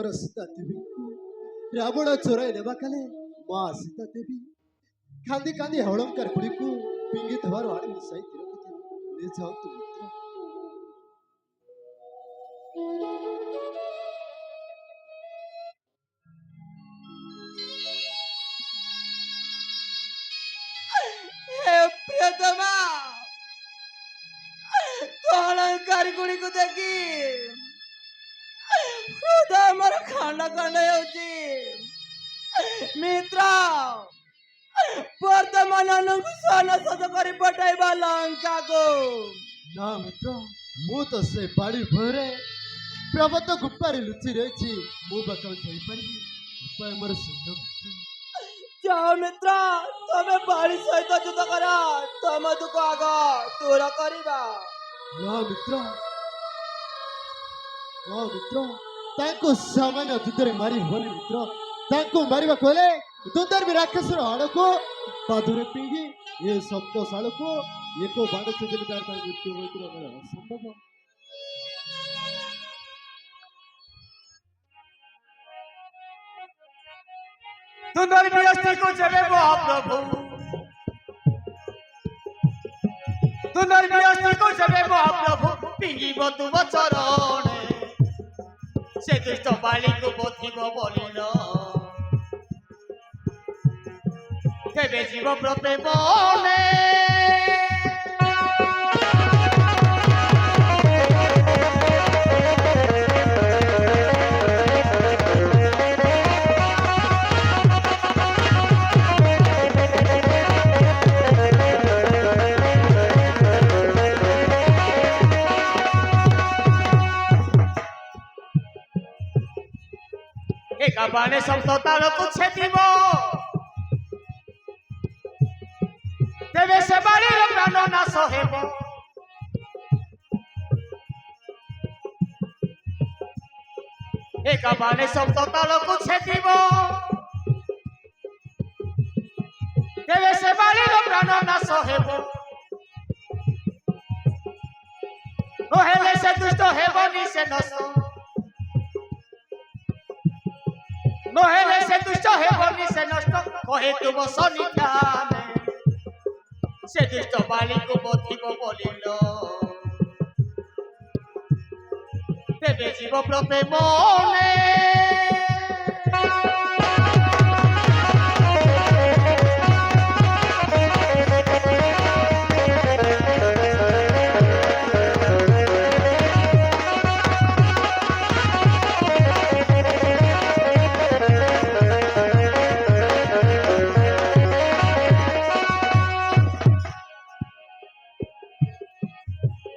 मोर सीता देवी रावण चोराई नेबा काले माँ सीता देवी कांदी कांदी हवलंकार गुड़ी को पिंगी धवार आड़ मिसाई तिरकती ले जाओ तुम मित्र। हे प्रियतमा तो अलंकार गुड़ी को देखी हृदय मोर खंड खंड होची मित्र वर्तमान सन सत करी पठाइबा लंका को ना मित्र मु तो से बाड़ी भरे पर्वत गुप्पारे लुचि रही मु बाकल जाई परिबी उपाय मोर सुंदर मित्र। जाओ मित्र तमे बाड़ी सहित युद्ध कर तम दुख आग दूर करिबा। ना मित्र ताको सामान्य युद्धरे मारी होली मित्र ताको मारिबा कोले दुंदर भी राक्षसर हाड़ को पादुरे पिंगी ये सप्तशाल को एको बाण चुजल कार का मृत्यु होइतिर असंभव। दुंदर विरस्ती को जबे महाप्रभु दुंदर विरस्ती को जबे महाप्रभु पिंगी बतु बचरण से दुष्ट बाली को बोधिब बोलिल तेबे जीव प्रते बने एक बाणे सब तार को छेदिब तेबे से बाड़ीर प्राण नाश हेब एक बाणे सब तार को छेदिब तेबे से बाड़ीर प्राण नाश हेब नहेले से दुष्ट हेबनी से नष्ट नहेले से दुष्ट हेबनी से नष्ट कहे तुम सनिधान से दुष्ट बाली को बोधिब बोलिल तेबे जीव प्रते मने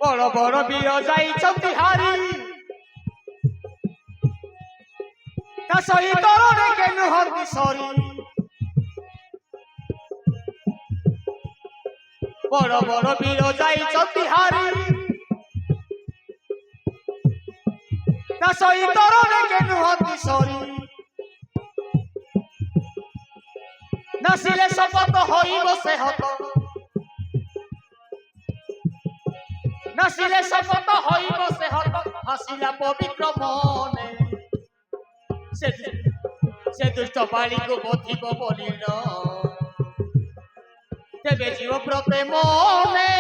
बड़ बड़ वीर जाइछन्ति हारी ता सहित रे के नुहंति सरी बड़ बड़ वीर जाइछन्ति हारी ता सहित रे के नुहंति सरी नासिले शपथ होइब से हत नसिले शपथ होइब से हत हसिला पवित्र मने से दुष्ट बाली को बोधिब बोलिल तेबे जीव प्रते मने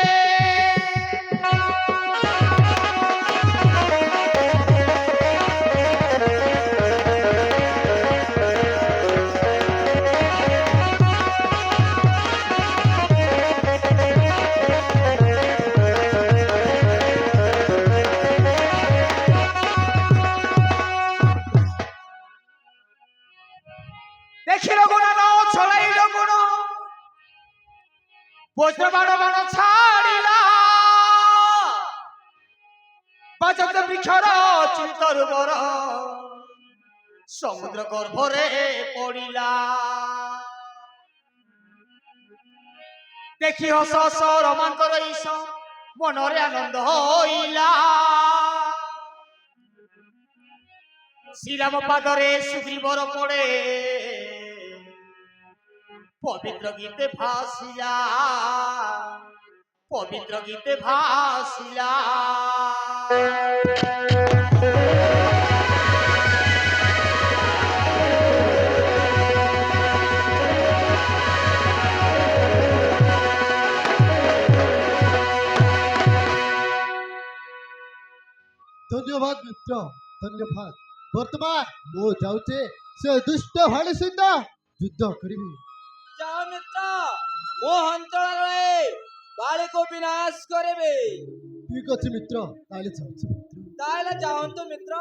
वज्र बाण बाण छाड़िला बाजत वृक्षर चितर बर समुद्र गर्भरे पड़िला देखी हस हस रमांकर ईश मनरे आनंद होइला श्रीराम पादरे सुग्रीवर पड़े पवित्र गीते भासिला पवित्र गीते भासिला মিত্র ধন্যবাদ বর্তমান ମୁଁ ଯାଉଛି ସେ ଦୁଷ୍ଟ ଭାଡ଼ି ସହିତ ଯୁଦ୍ଧ କରିବି ଯାଅ ମିତ୍ର ମୋ ଅଞ୍ଚଳରେ ବାଳିକୁ ବିନାଶ କରିବେ। ଠିକ ଅଛି ମିତ୍ର ତାହେଲେ ଯାଉଛି ମିତ୍ର ତାହେଲେ ଯାଆନ୍ତୁ ମିତ୍ର।